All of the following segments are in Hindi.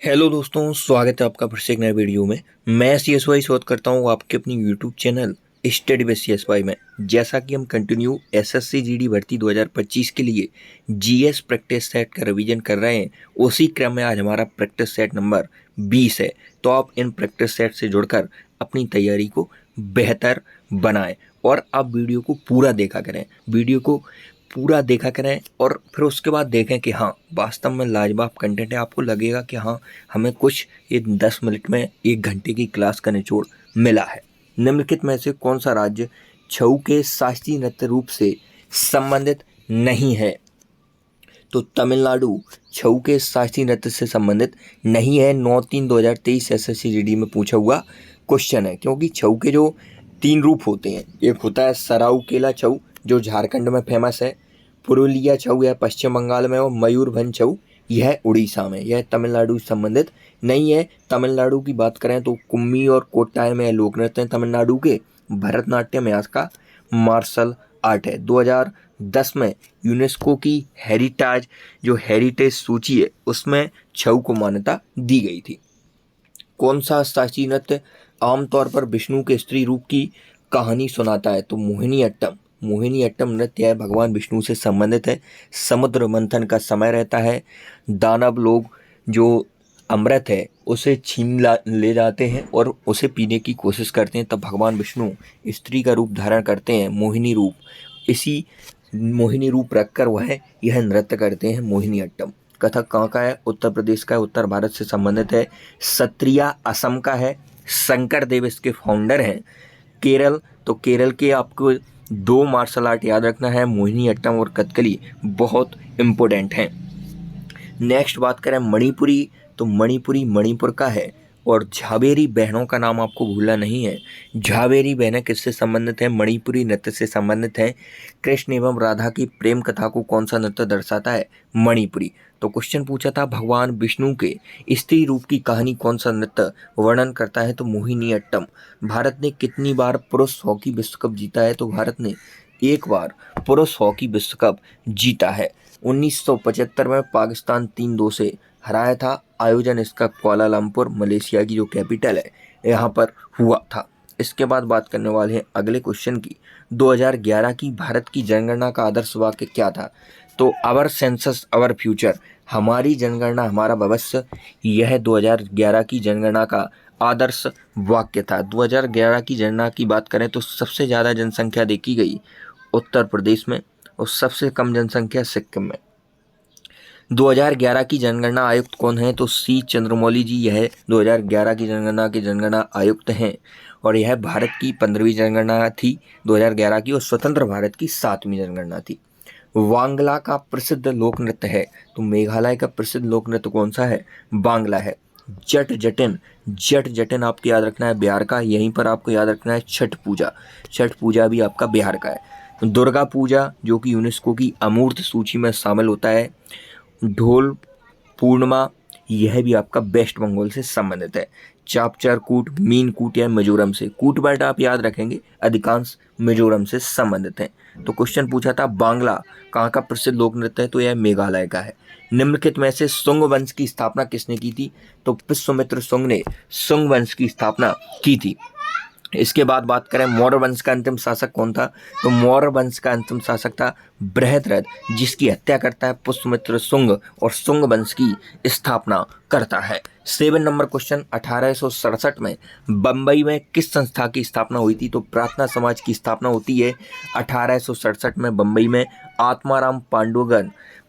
हेलो दोस्तों, स्वागत है आपका फिर से एक नए वीडियो में। मैं CSY शोध करता हूँ आपके अपनी YouTube channel study with CSY में। जैसा कि हम कंटिन्यू SSC GD भर्ती 2025 के लिए GS प्रैक्टिस सेट का रिवीजन कर रहे हैं, उसी क्रम में आज हमारा प्रैक्टिस सेट नंबर 20 है। तो आप इन प्रैक्टिस सेट से जुड़कर अपनी तैयारी को बेहतर बनाएं और आप वीडियो को पूरा देखा करें। और फिर उसके बाद देखें कि हाँ, वास्तव में लाजवाब कंटेंट है। आपको लगेगा कि हाँ, हमें कुछ ये 10 मिनट में 1 घंटे की क्लास का निचोड़ मिला है। निम्नलिखित में से कौन सा राज्य छऊ के शास्त्रीय नृत्य रूप से संबंधित नहीं है? तो तमिलनाडु छऊ के शास्त्रीय नृत्य से संबंधित नहीं है। 9/3/2023 SSC GD में पूछा हुआ क्वेश्चन है, क्योंकि छऊ के जो 3 रूप होते हैं, एक होता है सराउकेला छऊ जो झारखंड में फेमस है, पुरुलिया छऊ यह पश्चिम बंगाल में, और मयूरभंज छऊ यह उड़ीसा में। यह तमिलनाडु से संबंधित नहीं है। तमिलनाडु की बात करें तो कुम्मी और कोट्टायम में लोक नृत्य हैं तमिलनाडु के। भरतनाट्यम यहाँ का मार्शल आर्ट है। 2010 में यूनेस्को की हेरिटेज सूची है, उसमें छऊ को मान्यता दी गई थी। कौन सा शास्त्रीय नृत्य आमतौर पर विष्णु के स्त्री रूप की कहानी सुनाता है? तो मोहिनीअट्टम नृत्य है, भगवान विष्णु से संबंधित है। समुद्र मंथन का समय रहता है। दानव लोग जो अमृत है उसे ले जाते हैं और उसे पीने की कोशिश करते हैं, तब भगवान विष्णु स्त्री का रूप धारण करते हैं, मोहिनी रूप। इसी मोहिनी रूप रखकर वह यह नृत्य करते हैं, मोहिनीअट्टम। कथक कहाँ का है? उत्तर प्रदेश का है, उत्तर भारत से संबंधित है। सत्रिया असम का है, शंकर देव इसके फाउंडर हैं। केरल, तो केरल के आपको 2 मार्शल आर्ट याद रखना है, मोहिनीअट्टम और कथकली, बहुत इम्पोर्टेंट हैं। नेक्स्ट बात करें मणिपुरी, तो मणिपुरी मणिपुर का है। और झावेरी बहनों का नाम आपको भूलना नहीं है। झावेरी बहनें किससे संबंधित हैं? मणिपुरी नृत्य से संबंधित हैं। कृष्ण एवं राधा की प्रेम कथा को कौन सा नृत्य दर्शाता है? मणिपुरी। तो क्वेश्चन पूछा था भगवान विष्णु के स्त्री रूप की कहानी कौन सा नृत्य वर्णन करता है? तो मोहिनीअट्टम। भारत ने कितनी बार पुरुष हॉकी विश्व कप जीता है? तो भारत ने 1 बार पुरुष हॉकी विश्व कप जीता है। 1975 में पाकिस्तान 3-2 से हराया था। आयोजन इसका कुआलालंपुर, मलेशिया की जो कैपिटल है, यहाँ पर हुआ था। इसके बाद बात करने वाले हैं अगले क्वेश्चन की। 2011 की भारत की जनगणना का आदर्श वाक्य क्या था? तो आवर सेंसस आवर फ्यूचर, हमारी जनगणना हमारा भविष्य, यह 2011 की जनगणना का आदर्श वाक्य था। 2011 की जनगणना की बात करें तो सबसे ज़्यादा जनसंख्या देखी गई उत्तर प्रदेश में और सबसे कम जनसंख्या सिक्किम में। 2011 की जनगणना आयुक्त कौन है? तो C चंद्रमौली जी यह 2011 की जनगणना के जनगणना आयुक्त हैं, और यह भारत की 15वीं जनगणना थी 2011 की, और स्वतंत्र भारत की 7वीं जनगणना थी। वांगला का प्रसिद्ध लोक नृत्य है, तो मेघालय का प्रसिद्ध लोक नृत्य कौन सा है? बांग्ला है। जट जटिन आपको याद रखना है बिहार का। यहीं पर आपको याद रखना है छठ पूजा भी आपका बिहार का है। दुर्गा पूजा जो कि यूनेस्को की अमूर्त सूची में शामिल होता है। ढोल पूर्णिमा, यह भी आपका वेस्ट बंगाल से संबंधित है। चापचार कूट, मीन कूट या मिजोरम से। कूट वर्ड आप याद रखेंगे, अधिकांश मिजोरम से संबंधित हैं। तो क्वेश्चन पूछा था बांग्ला कहाँ का प्रसिद्ध लोक नृत्य है? तो यह मेघालय का है। निम्नलिखित में से शुंग वंश की स्थापना किसने की थी? तो पुष्यमित्र शुंग ने शुंग वंश की स्थापना की थी। इसके बाद बात करें मौर्य वंश का अंतिम शासक कौन था? तो मौर्य वंश का अंतिम शासक था बृहद्रथ, जिसकी हत्या करता है पुष्यमित्र शुंग और शुंग वंश की स्थापना करता है। 7 नंबर क्वेश्चन, 1867 में बम्बई में किस संस्था की स्थापना हुई थी? तो प्रार्थना समाज की स्थापना होती है 1867 में बम्बई में। आत्माराम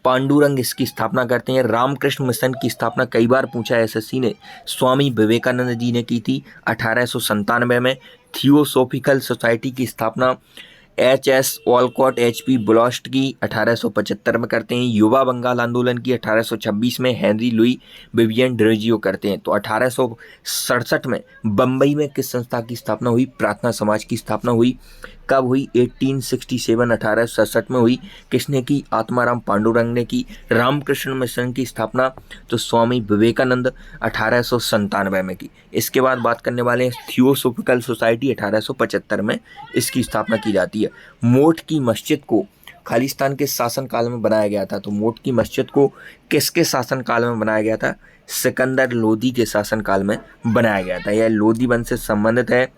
पांडुरंग इसकी स्थापना करते हैं। रामकृष्ण मिशन की स्थापना कई बार पूछा है SSC ने, स्वामी विवेकानंद जी ने की थी 1897 में। थियोसोफिकल सोसाइटी की स्थापना HS वॉलकॉट HP ब्लॉस्ट की 1875 में करते हैं। युवा बंगाल आंदोलन की 1826 में हेनरी लुई विवियन ड्रेजियो करते हैं। तो 1867 में बम्बई में किस संस्था की स्थापना हुई? प्रार्थना समाज की स्थापना हुई। कब हुई? 1867 में हुई। किसने की? आत्माराम पांडुरंग ने की। रामकृष्ण मिशन की स्थापना तो स्वामी विवेकानंद 1897 में की। इसके बाद बात करने वाले हैं थियोसोफिकल सोसाइटी, 1875 में इसकी स्थापना की जाती है। मोट की मस्जिद को खालिस्तान के शासनकाल में बनाया गया था। तो मोट की मस्जिद को किसके शासनकाल में बनाया गया था? सिकंदर लोदी के शासनकाल में बनाया गया था। यह लोदी वंश से संबंधित है।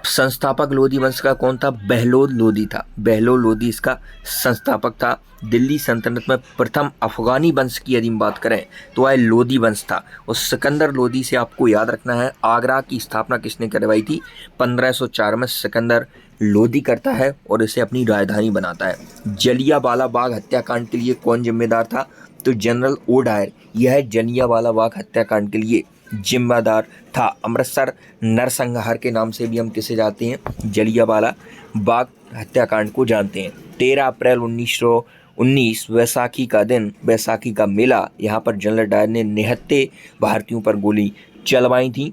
संस्थापक लोदी वंश का कौन था? बहलोल लोदी था। बहलोल लोदी इसका संस्थापक था। दिल्ली सल्तनत में प्रथम अफगानी वंश की यदि हम बात करें तो वह लोदी वंश था। और सिकंदर लोदी से आपको याद रखना है, आगरा की स्थापना किसने करवाई थी? 1504 में सिकंदर लोदी करता है और इसे अपनी राजधानी बनाता है। जलियांवाला बाग हत्याकांड के लिए कौन जिम्मेदार था? तो जनरल ओ डायर यह जलियांवाला बाग हत्याकांड के लिए जिम्मेदार था। अमृतसर नरसंहार के नाम से भी हम किसे जानते हैं? जलियांवाला बाग हत्याकांड को जानते हैं। 13 अप्रैल 1919 वैसाखी का दिन, वैसाखी का मेला, यहाँ पर जनरल डायर ने 79 भारतीयों पर गोली चलवाई थी।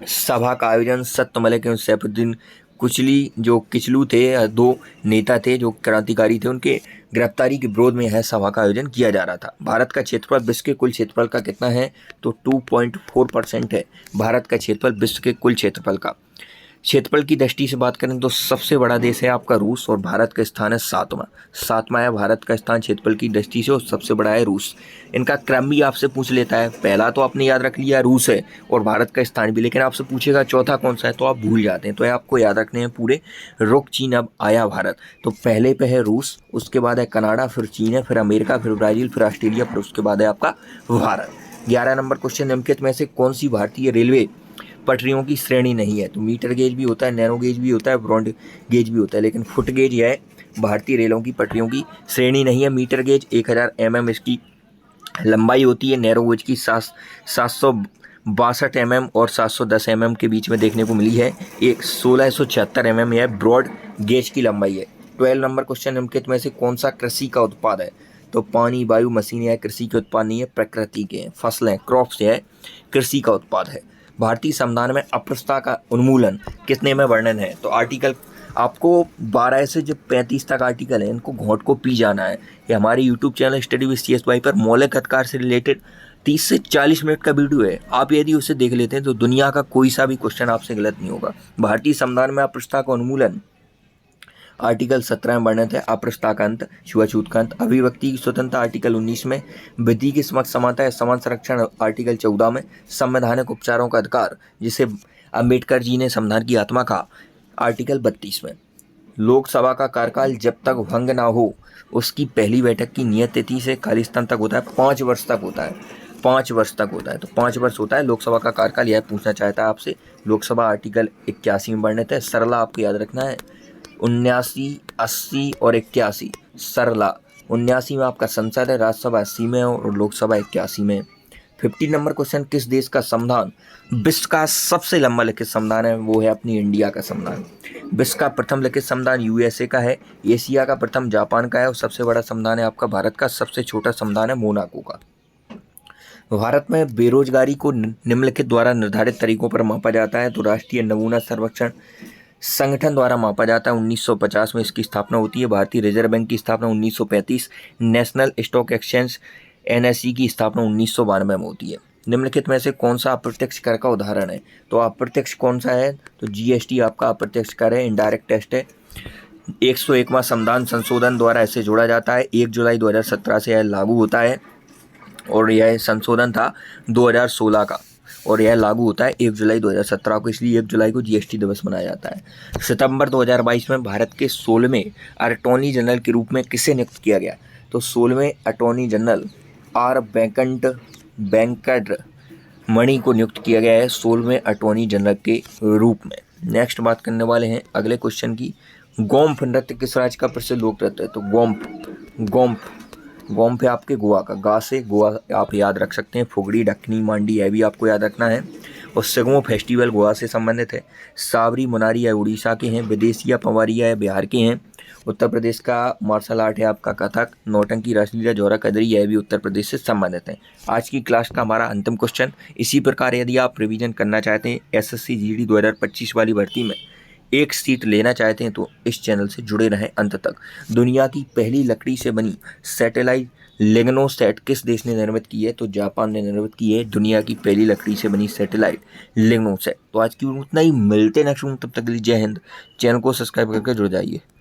सभा का आयोजन सत्य मलिक एवं सैफुद्दीन कुचली जो किचलू थे, दो नेता थे जो क्रांतिकारी थे, उनके गिरफ्तारी के विरोध में यह सभा का आयोजन किया जा रहा था। भारत का क्षेत्रफल विश्व के कुल क्षेत्रफल का कितना है? तो 2.4% है भारत का क्षेत्रफल विश्व के कुल क्षेत्रफल का। क्षेत्रफल की दृष्टि से बात करें तो सबसे बड़ा देश है आपका रूस और भारत का स्थान है सातवां है भारत का स्थान क्षेत्रफल की दृष्टि से और सबसे बड़ा है रूस। इनका क्रम भी आपसे पूछ लेता है। पहला तो आपने याद रख लिया रूस है और भारत का स्थान भी, लेकिन आपसे पूछेगा चौथा कौन सा है तो आप भूल जाते हैं। तो ये आपको याद रखने हैं पूरे। रुक चीन अब आया भारत। तो पहले पे है रूस, उसके बाद है कनाडा, फिर चीन है, फिर अमेरिका, फिर ब्राज़ील, फिर ऑस्ट्रेलिया, फिर उसके बाद है आपका भारत। 11 नंबर क्वेश्चन, निम्नलिखित में से कौन सी भारतीय रेलवे पटरियों की श्रेणी नहीं है? तो मीटर गेज भी होता है, नैनो गेज भी होता है, ब्रॉड गेज भी होता है, लेकिन फुट गेज यह भारतीय रेलों की पटरियों की श्रेणी नहीं है। मीटर गेज 1000 mm इसकी लंबाई होती है। नैरो गेज की 762 mm और 710 mm के बीच में देखने को मिली है। एक 1676 mm यह ब्रॉड गेज की लंबाई है। 12 नंबर क्वेश्चन, निम्नलिखित में से कौन सा कृषि का उत्पाद है? तो पानी, वायु, मशीन यह कृषि के उत्पाद नहीं है, प्रकृति के हैं। फसलें, क्रॉप्स यह कृषि का उत्पाद है। भारतीय संविधान में अस्पृश्यता का उन्मूलन कितने में वर्णन है? तो आर्टिकल आपको 12 से जब 35 तक आर्टिकल है, इनको घोंट को पी जाना है। ये हमारे YouTube channel study with CS पर मौलिक अधिकार से रिलेटेड 30 से 40 मिनट का वीडियो है। आप यदि उसे देख लेते हैं तो दुनिया का कोई सा भी क्वेश्चन आपसे गलत नहीं होगा। भारतीय संविधान में अस्पृश्यता का उन्मूलन आर्टिकल 17 में वर्णित है। अस्पृश्यता का अंत, छुआछूत का अंत, अभिव्यक्ति की स्वतंत्रता आर्टिकल 19 में, विधि की समक्ष समानता है, समान संरक्षण आर्टिकल 14 में, संवैधानिक उपचारों का अधिकार जिसे अंबेडकर जी ने संविधान की आत्मा कहा आर्टिकल 32 में। लोकसभा का कार्यकाल जब तक भंग ना हो उसकी पहली बैठक की नियत तिथि से खालिस्तान तक होता है, 5 वर्ष तक होता है। 5 वर्ष तक होता है, तो 5 वर्ष होता है लोकसभा का कार्यकाल। यह पूछना चाहता है आपसे। लोकसभा आर्टिकल 81 में वर्णित है। सरला आपको याद रखना है। 79, 80 और 81 सरला। 79 में आपका संसद है, राज्यसभा 80 में और लोकसभा 81 में। 50 नंबर क्वेश्चन, किस देश का संविधान विश्व का सबसे लंबा लिखित संविधान है? वो है अपनी इंडिया का संविधान। विश्व का प्रथम लिखित संविधान USA का है, एशिया का प्रथम जापान का है और सबसे बड़ा संविधान है आपका भारत का। सबसे छोटा संविधान है मोनाको का। भारत में बेरोजगारी को निम्नलिखित द्वारा निर्धारित तरीकों पर मापा जाता है। तो राष्ट्रीय नमूना सर्वेक्षण संगठन द्वारा मापा जाता है। 1950 में इसकी स्थापना होती है। भारतीय रिजर्व बैंक की स्थापना 1935, नेशनल स्टॉक एक्सचेंज NSE की स्थापना 1992 में होती है। निम्नलिखित में से कौन सा अप्रत्यक्ष कर का उदाहरण है? तो अप्रत्यक्ष कौन सा है? तो GST आपका अप्रत्यक्ष कर है, इनडायरेक्ट टैक्स है। 101वां संविधान संशोधन द्वारा इसे जोड़ा जाता है। 1 जुलाई 2017 से यह लागू होता है और यह संशोधन था 2016 का और यह लागू होता है 1 जुलाई 2017 को, इसलिए 1 जुलाई को GST दिवस मनाया जाता है। सितंबर 2022 में भारत के 16वें अटॉर्नी जनरल के रूप में किसे नियुक्त किया गया? तो 16वें अटॉर्नी जनरल R वेंकट मणि को नियुक्त किया गया है 16वें अटॉर्नी जनरल के रूप में। नेक्स्ट बात करने वाले हैं अगले क्वेश्चन की। गोम्फ नृत्य किस राज्य का प्रसिद्ध लोक नृत्य है? तो गोम्फ है आपके गोवा का। गा से गोवा आप याद रख सकते हैं। फुगड़ी, डकनी, मांडी यह भी आपको याद रखना है। और सिगमो फेस्टिवल गोवा से संबंधित है। सावरी मुनारी या उड़ीसा के हैं। विदेशिया पवारिया या बिहार के हैं। उत्तर प्रदेश का मार्शल आर्ट है आपका कथक। नौटंकी, रासलीला, जौहरा कदरी यह भी उत्तर प्रदेश से संबंधित है। आज की क्लास का हमारा अंतिम क्वेश्चन। इसी प्रकार यदि आप रिवीजन करना चाहते हैं SSC GD 2025 वाली भर्ती में एक सीट लेना चाहते हैं तो इस चैनल से जुड़े रहें अंत तक। दुनिया की पहली लकड़ी से बनी सैटेलाइट लिग्नोसैट किस देश ने निर्मित की है? तो जापान ने निर्मित की है दुनिया की पहली लकड़ी से बनी सैटेलाइट लिग्नोसैट। तो आज की उतना ही, मिलते नेक्स्ट, तब तक के लिए जय हिंद। चैनल को सब्सक्राइब करके जुड़ जाइए।